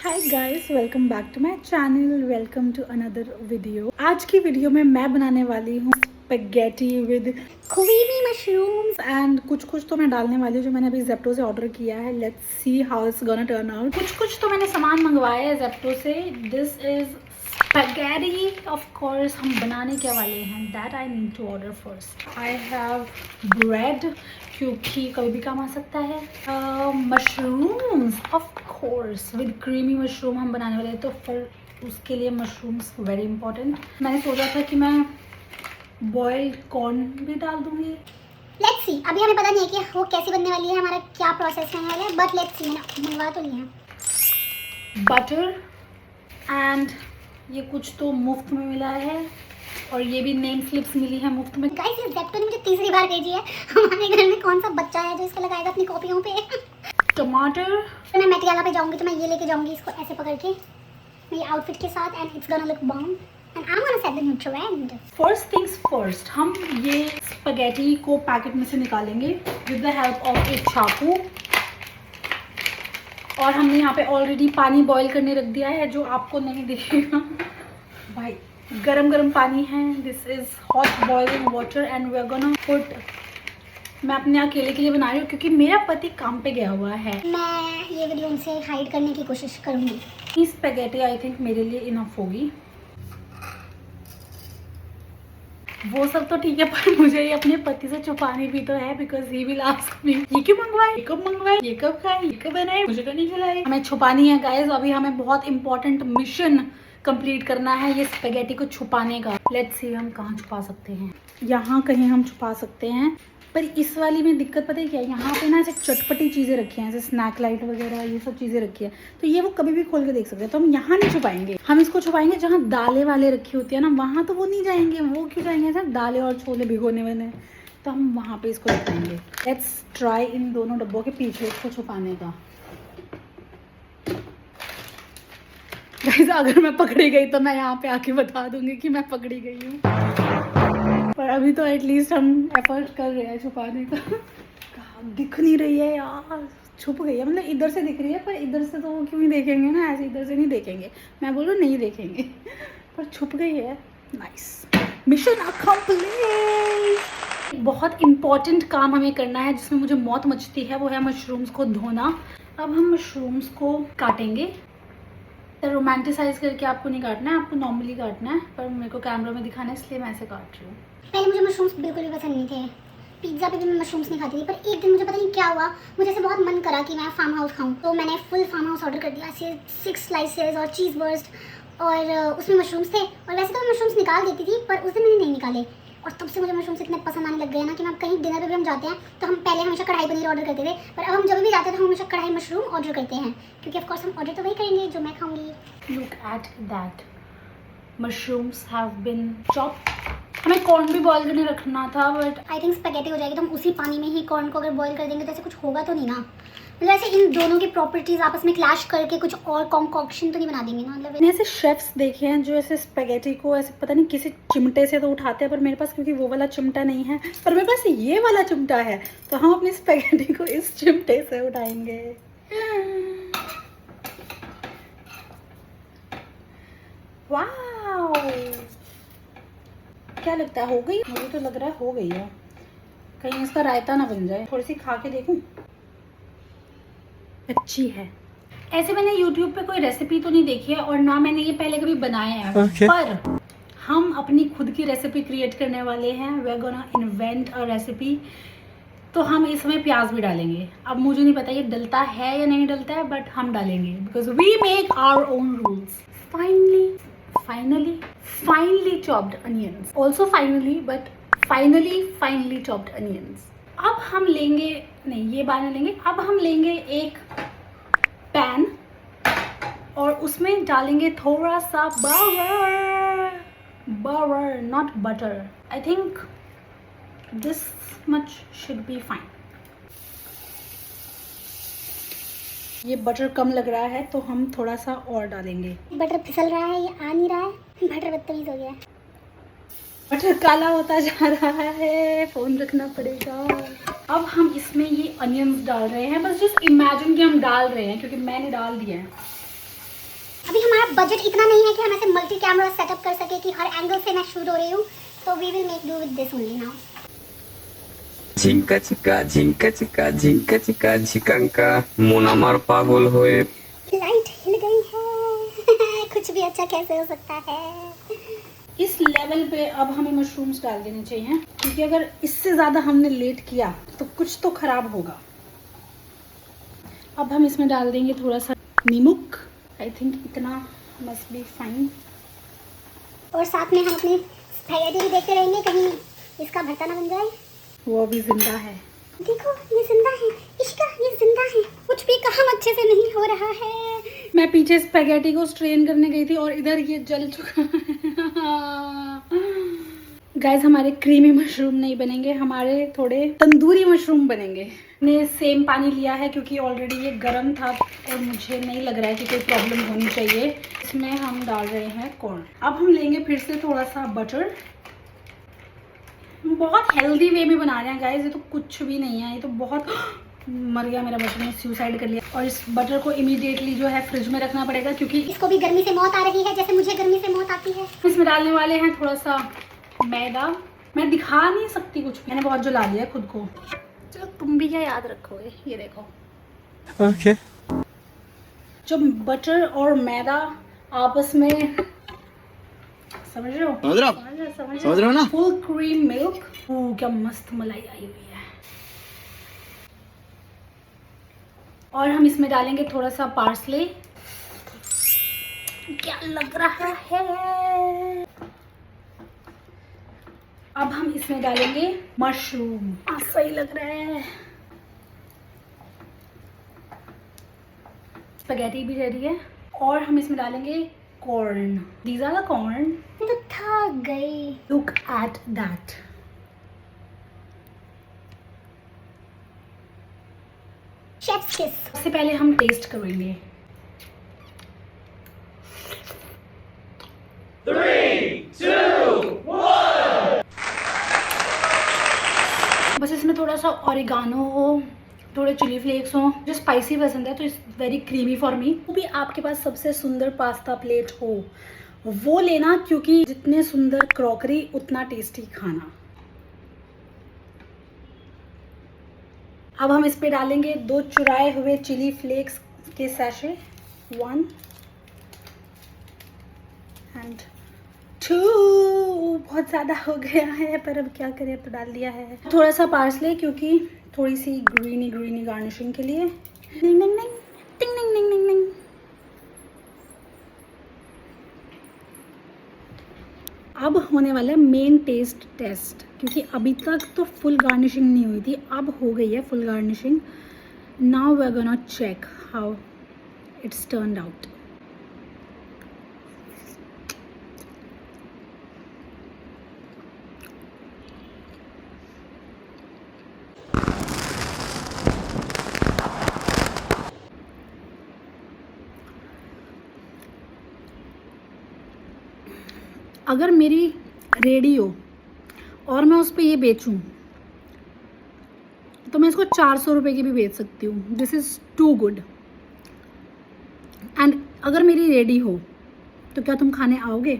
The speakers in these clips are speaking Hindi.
Hi guys, welcome back to my channel. Welcome to another video. आज की वीडियो में मैं बनाने वाली हूँ spaghetti with creamy mushrooms and कुछ तो मैं डालने वाली हूँ जो मैंने अभी जेप्टो से ऑर्डर किया है। Let's see how it's gonna turn out. कुछ तो मैंने सामान मंगवाया है जेप्टो से। This is spaghetti. Of course हम बनाने क्या वाले हैं, that I need to order first. I have bread क्योंकि कभी भी काम आ सकता है। Mushrooms of course with creamy mushroom हम बनाने वाले हैं, तो फिर उसके लिए मशरूम्स वेरी इंपॉर्टेंट। मैंने सोचा था कि मैं बॉइल्ड कॉर्न भी डाल दूंगी। Let's see. अभी हमें पता नहीं है कि वो कैसी बनने वाली है, हमारा क्या प्रोसेस रहने वाला है, बट लेट्स सी। मैंने मंगवा तो लिया है। बटर एंड ये कुछ तो मुफ्त में मिला है और ये भी नेम स्लिप्स मिली है मुफ्त में। गाइस, ये जेप्टो ने मुझे तीसरी बार भेजी है। हमारे घर में कौन सा बच्चा है जो इसको लगाएगा अपनी कॉपियों पे। टमाटर। तो मैं मेटियाला पे जाऊंगी तो मैं ये लेके जाऊंगी इसको ऐसे पकड़ के मेरी आउटफिट के साथ, and it's gonna look bomb and I am gonna set the new trend. First things first, हम ये स्पैगेटी को पैकेट में से निकालेंगे विद द हेल्प ऑफ एक चाकू। और हमने यहाँ पे ऑलरेडी पानी बॉईल करने रख दिया है जो आपको नहीं दिखेगा। भाई गरम पानी है। This is hot boiling water and we are gonna put. मैं अपने अकेले के लिए बना रही हूँ क्योंकि मेरा पति काम पे गया हुआ है। मैं ये वीडियो उनसे हाइड करने की कोशिश करूंगी। ये स्पैगेटी आई थिंक मेरे लिए इनफ होगी। वो सब तो ठीक है, पर मुझे ये अपने पति से छुपानी भी तो है, because he will ask me ये क्यों मंगवाए, ये कब मंगवाए, ये कब खाए, ये कब बनाए, मुझे तो नहीं खिलाए। हमें छुपानी है गाइस। अभी हमें बहुत इंपॉर्टेंट मिशन कंप्लीट करना है ये स्पैगेटी को छुपाने का। लेट्स सी हम कहाँ छुपा सकते हैं। यहाँ कहीं हम छुपा सकते हैं, पर इस वाली में दिक्कत पता है क्या है, यहाँ पे ना ऐसे चटपटी चीज़ें रखी हैं, जैसे स्नैक लाइट वगैरह ये सब चीज़ें रखी है, तो ये वो कभी भी खोल के देख सकते हैं। तो हम यहाँ नहीं छुपाएंगे, हम इसको छुपाएंगे जहाँ दालें वाले रखी होती है ना, वहाँ तो वो नहीं जाएंगे। वो क्यों जाएंगे सर, दालें और छोले भिगोने वाले, तो हम वहाँ पे इसको छुपाएंगे। लेट्स ट्राई इन दोनों डब्बों के पीछे इसको छुपाने का। गाइस, अगर मैं पकड़ी गई तो मैं यहाँ पे आके बता दूंगी कि मैं पकड़ी गई हूँ, पर अभी तो एटलीस्ट हम एफर्ट कर रहे हैं छुपाने का। दिख नहीं रही है यार, छुप गई है। मतलब इधर से दिख रही है, पर इधर से तो वो क्यों नहीं देखेंगे ना, ऐसे इधर से नहीं देखेंगे। मैं बोल रही हूँ नहीं देखेंगे, पर छुप गई है। Nice, mission accomplished. बहुत इंपॉर्टेंट काम हमें करना है जिसमें मुझे मौत मचती है, वो है मशरूम्स को धोना। अब हम मशरूम्स को काटेंगे। तो रोमांटिसाइज करके आपको नहीं काटना है, आपको नॉर्मली काटना है, पर मेरे को कैमरा में दिखाना है इसलिए मैं ऐसे काट रही हूँ। पहले मुझे मशरूम्स बिल्कुल भी पसंद नहीं थे। पिज्ज़ा पे भी मैं मशरूम्स नहीं खाती थी, पर एक दिन मुझे पता नहीं क्या हुआ, मुझे ऐसे बहुत मन करा कि मैं फार्म हाउस खाऊं, तो मैंने फुल फार्म हाउस ऑर्डर कर दिया। 6 स्लाइसेस और चीज़ बर्स्ट, और उसमें मशरूम्स थे। और वैसे तो मैं मशरूम्स निकाल देती थी, पर उस दिन मैंने नहीं निकाले। और तब से मुझे मशरूम्स इतने पसंद आने लग गए ना कि मैं कहीं डिनर पे भी हम जाते हैं तो हम पहले हमेशा कढ़ाई पनीर ऑर्डर करते थे, पर अब हम जब भी जाते हैं तो हम हमेशा कढ़ाई मशरूम ऑर्डर करते हैं, क्योंकि ऑफकोर्स हम ऑर्डर तो वही करेंगे जो मैं खाऊंगी। Look at that, mushrooms have been chopped. हमें कॉर्न भी बॉईल करने रखना था, बट आई थिंक स्पैगेटी हो जाएगी तो हम उसी पानी में ही कॉर्न को अगर बॉईल कर देंगे तो ऐसे कुछ होगा तो नहीं ना। मतलब ऐसे इन दोनों की प्रॉपर्टीज आपस में क्लैश करके कुछ और कॉन्कॉक्शन तो नहीं बना देंगे ना। मतलब मैंने ऐसे शेफ्स देखे हैं जो ऐसे स्पैगेटी को ऐसे पता नहीं किसी चिमटे से तो उठाते हैं, पर मेरे पास क्योंकि वो वाला चिमटा नहीं है, पर मेरे पास ये वाला चिमटा है, तो हम अपनी स्पैगेटी को इस चिमटे से उठाएंगे। वाओ, क्या लगता है हो गई? मुझे तो लग रहा है हो गई है। कहीं इसका रायता ना बन जाए। थोड़ी सी खा के देखूं, अच्छी है। ऐसे मैंने YouTube पे कोई रेसिपी तो नहीं देखी है और ना मैंने ये पहले कभी बनाया है, पर हम अपनी खुद की रेसिपी क्रिएट करने वाले हैं। We are gonna invent a recipe. तो हम इसमें प्याज भी डालेंगे। अब मुझे नहीं पता ये डलता है या नहीं डलता है, बट हम डालेंगे because we make our own rules. Finally chopped onions, also finally, but finally chopped onions. अब हम लेंगे, नहीं ये बाद में लेंगे। अब हम लेंगे एक पैन और उसमें डालेंगे थोड़ा सा butter, not butter. I think this much should be fine. ये बटर कम लग रहा है तो हम थोड़ा सा और डालेंगे। बटर फिसल रहा है, ये आ नहीं रहा है, बटर बदतमीज हो गया है। बटर काला होता जा रहा है, फोन रखना पड़ेगा। अब हम इसमें ये अनियंस डाल रहे हैं। बस जस्ट इमेजिन कि हम डाल रहे हैं, क्योंकि मैंने डाल दिया है। बजट इतना नहीं है कि हम ऐसे मल्टी कैमरा सेटअप कर सके कि हर एंगल से मैं शूट हो रही हूँ, तो we will make do with this only now. ঝিঙ্কা চিকা ঝিঙ্কা চিকা ঝিঙ্কা চিকা ঝিকাঙ্কা মন আমার পাগল হয়ে लाइट हिल गई है। कुछ भी अच्छा कैसे हो सकता है। इस लेवल पे अब हमें मशरूम्स डाल देने चाहिए, क्योंकि अगर इससे ज़्यादा हमने लेट किया तो कुछ तो खराब होगा। अब हम इसमें डाल देंगे थोड़ा सा नीमुक। आई थिंक इतना मस्ट बी फाइन। और साथ में हम अपनी स्पैगेटी भी देखते रहेंगे, कहीं इसका भरता ना बन जाए। वो अभी जिंदा है। देखो ये जिंदा है, इश्का ये जिंदा है। कुछ भी काम अच्छे से नहीं हो रहा है। मैं पीछे स्पैगेटी को स्ट्रेन करने गई थी और इधर ये जल चुका है। गाइस हमारे क्रीमी मशरूम नहीं बनेंगे, हमारे थोड़े तंदूरी मशरूम बनेंगे। ने सेम पानी लिया है क्योंकि ऑलरेडी ये गर्म था और मुझे नहीं लग रहा है कि कोई प्रॉब्लम होनी चाहिए। इसमें हम डाल रहे हैं कॉर्न। अब हम लेंगे फिर से थोड़ा सा बटर। बहुत हेल्दी वे में बना रहे हैं गाइस, ये तो कुछ भी नहीं है, ये तो बहुत मर गया मेरा बटर ने सुसाइड कर लिया। और इस बटर को इमीडिएटली जो है फ्रिज में रखना पड़ेगा, क्योंकि इसको भी गर्मी से मौत आ रही है जैसे मुझे गर्मी से मौत आती है। इसमें डालने वाले हैं थोड़ा सा मैदा। मैं दिखा नहीं सकती कुछ, मैंने बहुत जला लिया खुद को। चलो तुम भी क्या याद रखोगे, ये देखो। ओके जब बटर और मैदा आपस में, समझ रहे हो, समझ रहे हो ना, फुल क्रीम मिल्क। क्या मस्त मलाई आई हुई है। और हम इसमें डालेंगे थोड़ा सा पार्सले। क्या लग रहा है। अब हम इसमें डालेंगे मशरूम। सही लग रहा है। स्पैगेटी भी रेडी है और हम इसमें डालेंगे corn. These are the corn. तो थक गई। Look at that. शेफ्स किस। सबसे पहले हम टेस्ट करेंगे। 3, 2, 1 बस इसमें थोड़ा सा ऑरिगानो हो, थोड़े चिली फ्लेक्स हो। जो स्पाइसी पसंद है तो it's very creamy for me. वो भी आपके पास सबसे सुंदर पास्ता प्लेट हो वो लेना, क्योंकि जितने सुंदर क्रॉकरी उतना टेस्टी खाना। अब हम इस पे डालेंगे 2 चुराए हुए चिली फ्लेक्स के सैशे, 1 एंड 2। बहुत ज़्यादा हो गया है पर अब क्या करें, अब तो डाल दिया है। थोड़ा सा पार्सले, क्योंकि थोड़ी सी ग्रीनी ग्रीनी गार्निशिंग के लिए। निंग निंग निंग टिंग निंग निंग निंग निंग। अब होने वाला है मेन टेस्ट, क्योंकि अभी तक तो फुल गार्निशिंग नहीं हुई थी, अब हो गई है full garnishing. Now we are gonna check how it's turned out. अगर मेरी रेडी हो और मैं उस पर ये बेचूं तो मैं इसको 400 रुपये की भी बेच सकती हूँ। This is too good. And अगर मेरी रेडी हो तो क्या तुम खाने आओगे?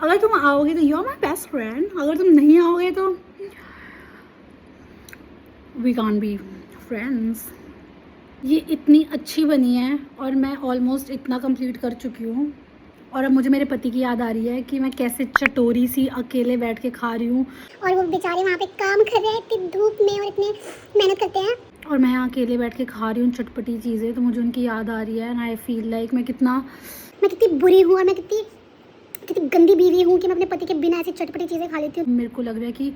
अगर तुम आओगे तो you are my best friend. अगर तुम नहीं आओगे तो वी कांट बी फ्रेंड्स। ये इतनी अच्छी बनी है और मैं ऑलमोस्ट इतना कंप्लीट कर चुकी हूँ। और अब मुझे मेरे पति की याद आ रही है कि मैं कैसे चटोरी सी अकेले बैठ के खा रही हूँ, और वो बेचारे वहाँ पे काम कर रहे हैं इतनी धूप में और इतने मेहनत करते हैं, और मैं यहाँ अकेले बैठ के खा रही हूँ चटपटी चीज़ें। तो मुझे उनकी याद आ रही है एंड आई फील लाइक मैं कितनी बुरी हूँ और मैं कितनी गंदी बीवी हूँ कि मैं अपने पति के बिना ऐसी चटपटी चीज़ें खा लेती हूँ। मेरे को लग रहा है कि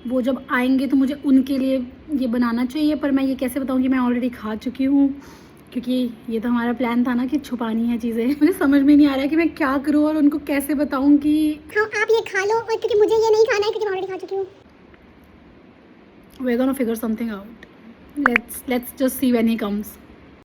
वो जब आएंगे तो मुझे उनके लिए ये बनाना चाहिए, पर मैं ये कैसे बताऊँ कि मैं ऑलरेडी खा चुकी हूँ, क्योंकि ये तो हमारा प्लान था ना कि छुपानी है चीज़ें। मुझे समझ में नहीं आ रहा है कि मैं क्या करूँ और उनको कैसे बताऊँ कि हाँ आप ये खा लो, और क्योंकि मुझे ये नहीं खाना है क्योंकि मैं ऑलरेडी खा चुकी हूँ। we're gonna figure something out. Let's just see when he comes.